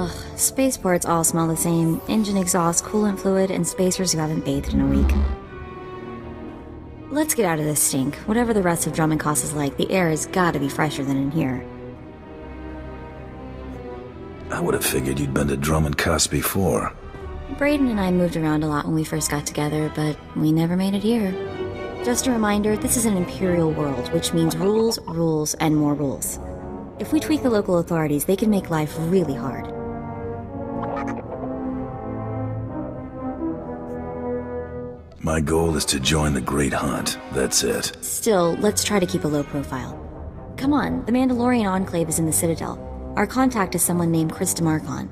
Ugh, spaceports all smell the same. Engine exhaust, coolant fluid, and spacers who haven't bathed in a week. Let's get out of this stink. Whatever the rest of Dromund Kaas is like, the air has gotta be fresher than in here. I would have figured you'd been to Dromund Kaas before. Brayden and I moved around a lot when we first got together, but we never made it here. Just a reminder, this is an Imperial world, which means rules, rules, and more rules. If we tweak the local authorities, they can make life really hard. My goal is to join the Great Hunt. That's it. Still, let's try to keep a low profile. Come on, the Mandalorian Enclave is in the Citadel. Our contact is someone named Krista Markon.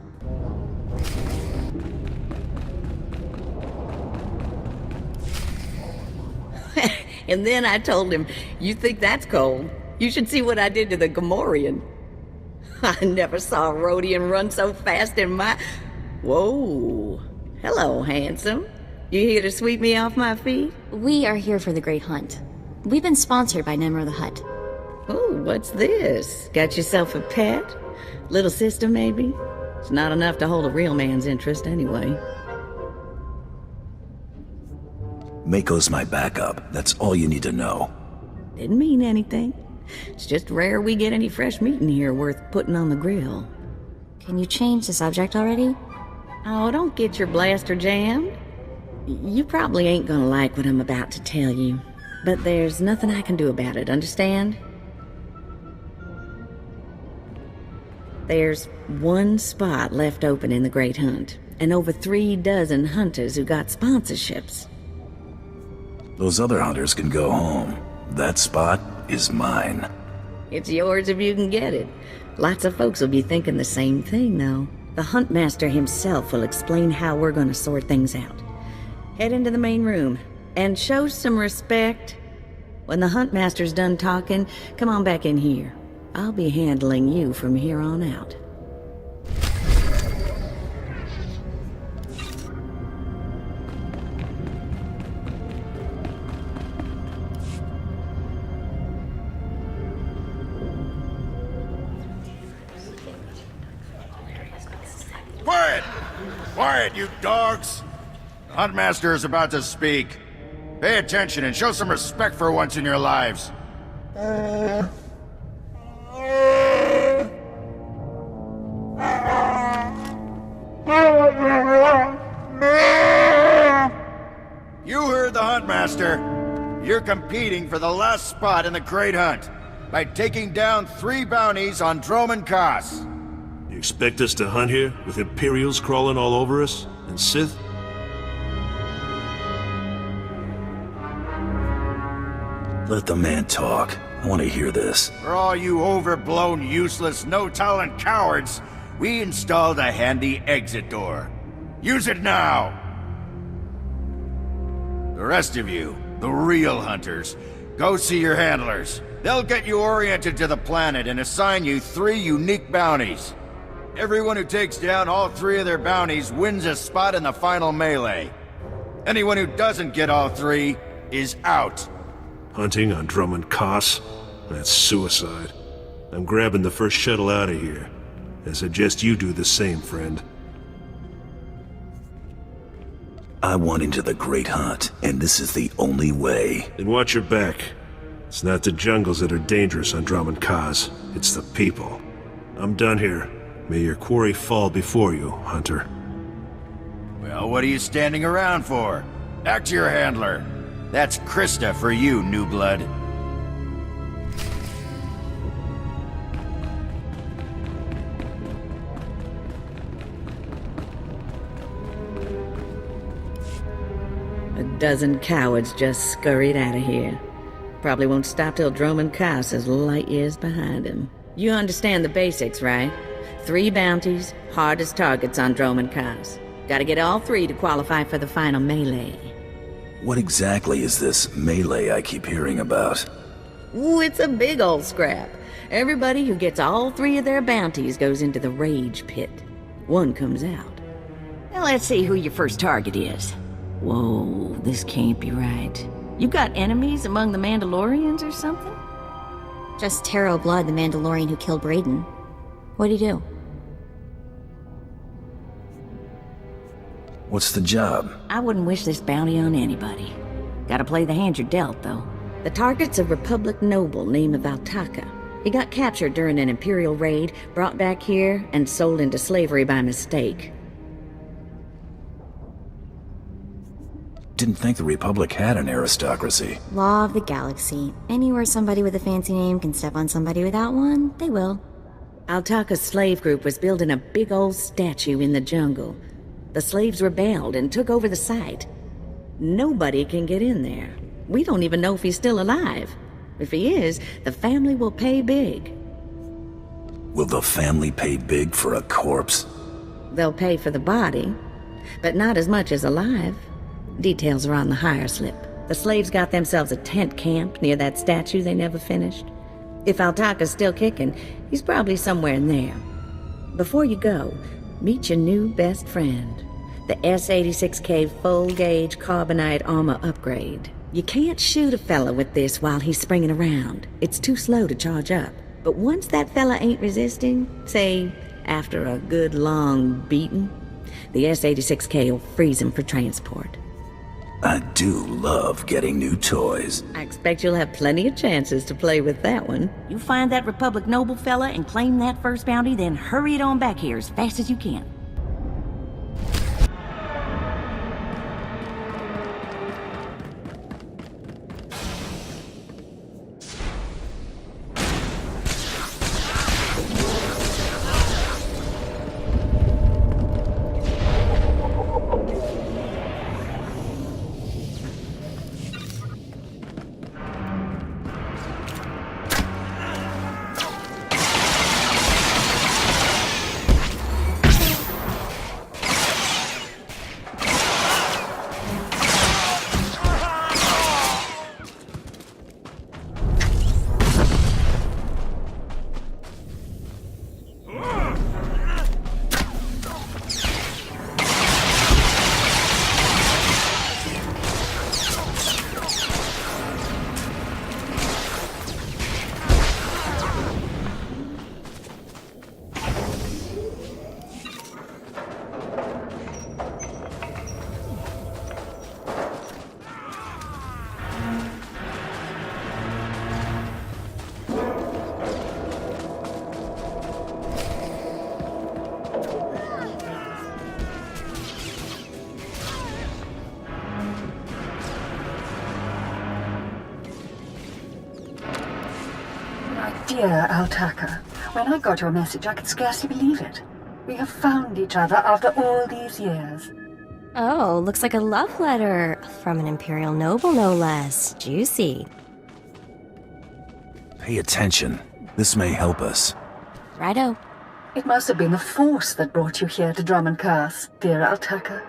And then I told him, "You think that's cold? You should see what I did to the Gamorrean." I never saw a Rhodian run so fast in my... Whoa. Hello, handsome. You here to sweep me off my feet? We are here for the Great Hunt. We've been sponsored by Nemro the Hutt. Oh, what's this? Got yourself a pet? Little sister, maybe? It's not enough to hold a real man's interest, anyway. Mako's my backup. That's all you need to know. Didn't mean anything. It's just rare we get any fresh meat in here worth putting on the grill. Can you change the subject already? Oh, don't get your blaster jammed. You probably ain't gonna like what I'm about to tell you, but there's nothing I can do about it, understand? There's one spot left open in the Great Hunt, and over 3 dozen hunters who got sponsorships. Those other hunters can go home. That spot is mine. It's yours if you can get it. Lots of folks will be thinking the same thing, though. The Huntmaster himself will explain how we're gonna sort things out. Head into the main room, and show some respect. When the Huntmaster's done talking, come on back in here. I'll be handling you from here on out. Quiet! Quiet, you dogs! The Huntmaster is about to speak. Pay attention and show some respect for once in your lives. You heard the Huntmaster. You're competing for the last spot in the Great Hunt by taking down 3 bounties on Dromund Kaas. You expect us to hunt here with Imperials crawling all over us? And Sith? Let the man talk. I want to hear this. For all you overblown, useless, no-talent cowards, we installed a handy exit door. Use it now! The rest of you, the real hunters, go see your handlers. They'll get you oriented to the planet and assign you 3 unique bounties. Everyone who takes down all 3 of their bounties wins a spot in the final melee. Anyone who doesn't get all 3 is out. Hunting on Dromund Kaas? That's suicide. I'm grabbing the first shuttle out of here. I suggest you do the same, friend. I want into the Great Hunt, and this is the only way. Then watch your back. It's not the jungles that are dangerous on Dromund Kaas. It's the people. I'm done here. May your quarry fall before you, Hunter. Well, what are you standing around for? Back to your handler. That's Krista for you, new blood. A dozen cowards just scurried out of here. Probably won't stop till Dromund Kaas is light years behind him. You understand the basics, right? 3 bounties, hardest targets on Dromund Kaas. Gotta get all 3 to qualify for the final melee. What exactly is this melee I keep hearing about? Ooh, it's a big old scrap. Everybody who gets all 3 of their bounties goes into the rage pit. One comes out. Now let's see who your first target is. Whoa, this can't be right. You got enemies among the Mandalorians or something? Just Taro Blood, the Mandalorian who killed Brayden. What'd he do? What's the job? I wouldn't wish this bounty on anybody. Gotta play the hand you're dealt, though. The target's a Republic noble named Valtaka. He got captured during an Imperial raid, brought back here, and sold into slavery by mistake. Didn't think the Republic had an aristocracy. Law of the galaxy. Anywhere somebody with a fancy name can step on somebody without one, they will. Altaka's slave group was building a big old statue in the jungle. The slaves rebelled and took over the site. Nobody can get in there. We don't even know if he's still alive. If he is, the family will pay big. Will the family pay big for a corpse? They'll pay for the body, but not as much as alive. Details are on the hire slip. The slaves got themselves a tent camp near that statue they never finished. If Altaka's still kicking, he's probably somewhere in there. Before you go, meet your new best friend, the S-86K full-gauge carbonite armor upgrade. You can't shoot a fella with this while he's springing around. It's too slow to charge up. But once that fella ain't resisting, say, after a good long beating, the S-86K will freeze him for transport. I do love getting new toys. I expect you'll have plenty of chances to play with that one. You find that Republic noble fella and claim that first bounty, then hurry it on back here as fast as you can. Dear Altaka, when I got your message, I could scarcely believe it. We have found each other after all these years. Oh, looks like a love letter from an Imperial noble, no less. Juicy. Pay attention. This may help us. Righto. It must have been the Force that brought you here to Dromund Kaas, dear Altaka.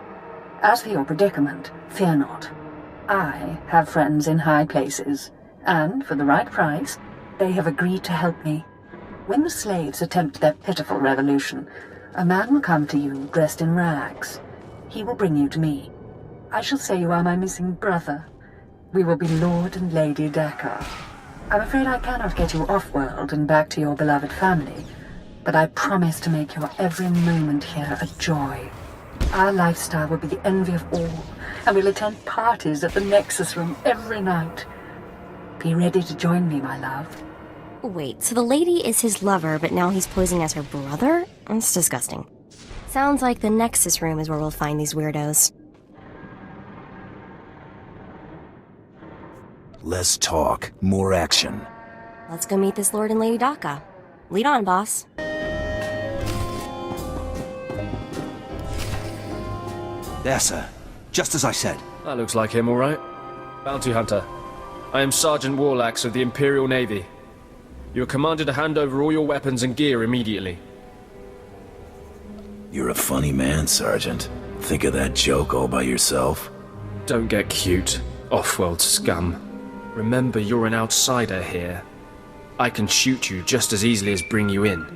As for your predicament, fear not. I have friends in high places, and for the right price, they have agreed to help me. When the slaves attempt their pitiful revolution, a man will come to you dressed in rags. He will bring you to me. I shall say you are my missing brother. We will be Lord and Lady Dakar. I'm afraid I cannot get you off-world and back to your beloved family, but I promise to make your every moment here a joy. Our lifestyle will be the envy of all, and we'll attend parties at the Nexus Room every night. Be ready to join me, my love. Wait, so the lady is his lover, but now he's posing as her brother? That's disgusting. Sounds like the Nexus Room is where we'll find these weirdos. Less talk, more action. Let's go meet this Lord and Lady Daka. Lead on, boss. There, sir. Just as I said. That looks like him, all right. Bounty Hunter. I am Sergeant Warlax of the Imperial Navy. You are commanded to hand over all your weapons and gear immediately. You're a funny man, Sergeant. Think of that joke all by yourself? Don't get cute, off-world scum. Remember, you're an outsider here. I can shoot you just as easily as bring you in.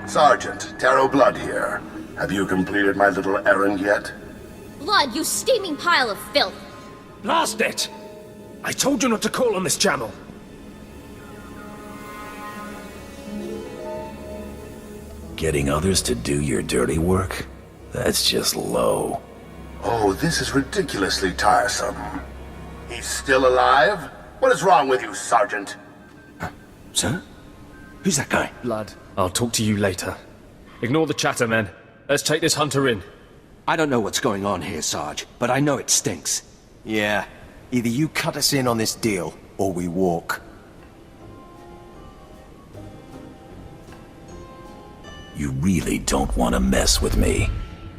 Sergeant, Taro Blood here. Have you completed my little errand yet? Blood, you steaming pile of filth! Blast it! I told you not to call on this channel! Getting others to do your dirty work? That's just low. Oh, this is ridiculously tiresome. He's still alive? What is wrong with you, Sergeant? Sir? Who's that guy? Blood, I'll talk to you later. Ignore the chatter, men. Let's take this hunter in. I don't know what's going on here, Sarge, but I know it stinks. Yeah. Either you cut us in on this deal, or we walk. You really don't want to mess with me.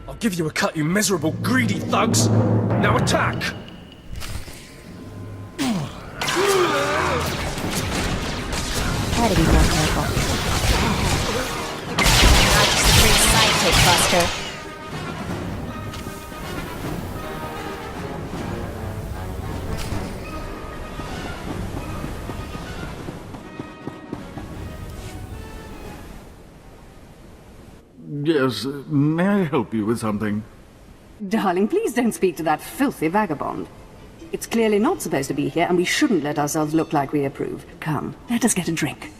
I'll give you a cut, you miserable, greedy thugs! Now attack! Try to be more careful. Not just a great sidekick, Buster. Yes, may I help you with something? Darling, please don't speak to that filthy vagabond. It's clearly not supposed to be here, and we shouldn't let ourselves look like we approve. Come, let us get a drink.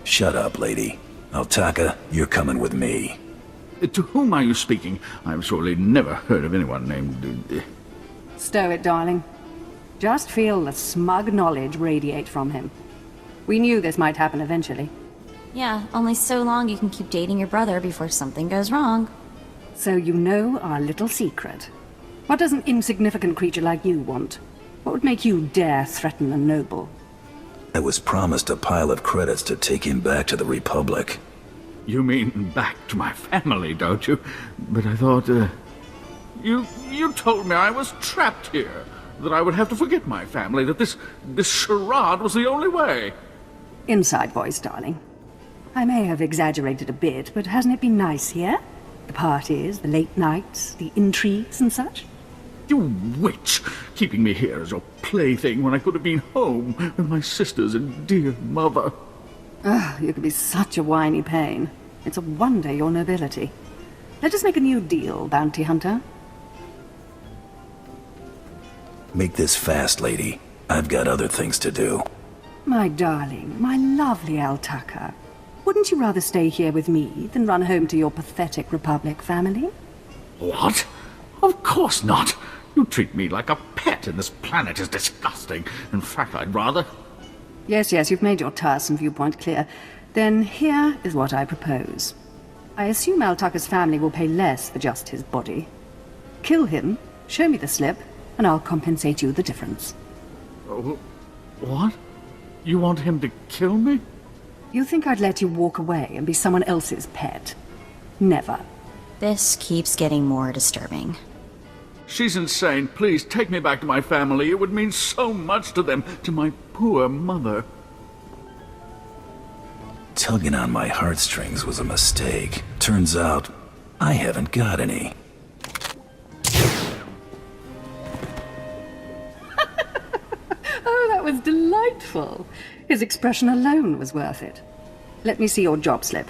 Shut up, lady. Altaka, you're coming with me. To whom are you speaking? I've surely never heard of anyone named... Stow it, darling. Just feel the smug knowledge radiate from him. We knew this might happen eventually. Yeah, only so long you can keep dating your brother before something goes wrong. So you know our little secret. What does an insignificant creature like you want? What would make you dare threaten a noble? I was promised a pile of credits to take him back to the Republic. You mean back to my family, don't you? But I thought, You told me I was trapped here, that I would have to forget my family, that this charade was the only way. Inside voice, darling. I may have exaggerated a bit, but hasn't it been nice here? The parties, the late nights, the intrigues and such? You witch! Keeping me here as your plaything when I could have been home with my sisters and dear mother. Ugh, you could be such a whiny pain. It's a wonder your nobility. Let us make a new deal, bounty hunter. Make this fast, lady. I've got other things to do. My darling, my lovely Altaka. Wouldn't you rather stay here with me than run home to your pathetic Republic family? What? Of course not. You treat me like a pet, and this planet is disgusting. In fact, I'd rather... Yes, you've made your tiresome viewpoint clear. Then here is what I propose. I assume Altaka's family will pay less for just his body. Kill him, show me the slip, and I'll compensate you the difference. What? You want him to kill me? You think I'd let you walk away and be someone else's pet? Never. This keeps getting more disturbing. She's insane. Please, take me back to my family. It would mean so much to them, to my poor mother. Tugging on my heartstrings was a mistake. Turns out, I haven't got any. Oh, that was delightful. His expression alone was worth it. Let me see your job slip.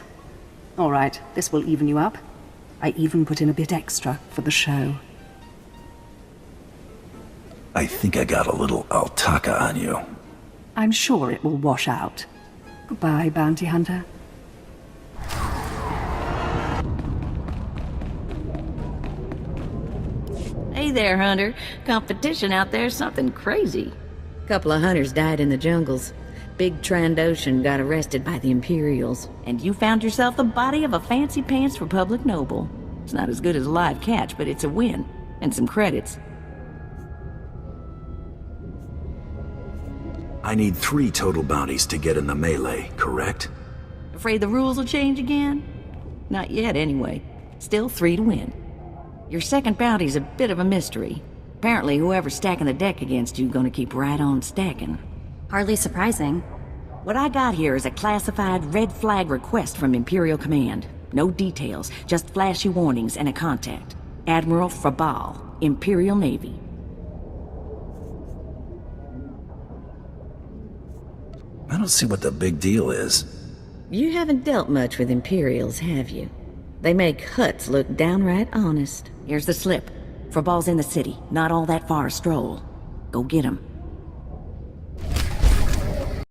All right, this will even you up. I even put in a bit extra for the show. I think I got a little Altaka on you. I'm sure it will wash out. Goodbye, bounty hunter. Hey there, Hunter. Competition out there's something crazy. Couple of hunters died in the jungles. Big Trandoshan got arrested by the Imperials, and you found yourself the body of a fancy-pants Republic noble. It's not as good as a live catch, but it's a win, and some credits. I need 3 total bounties to get in the melee, correct? Afraid the rules will change again? Not yet, anyway. Still 3 to win. Your second bounty's a bit of a mystery. Apparently whoever's stacking the deck against you gonna keep right on stacking. Hardly surprising. What I got here is a classified red flag request from Imperial Command. No details, just flashy warnings and a contact. Admiral Frabal, Imperial Navy. I don't see what the big deal is. You haven't dealt much with Imperials, have you? They make huts look downright honest. Here's the slip. Frabal's in the city, not all that far a stroll. Go get him.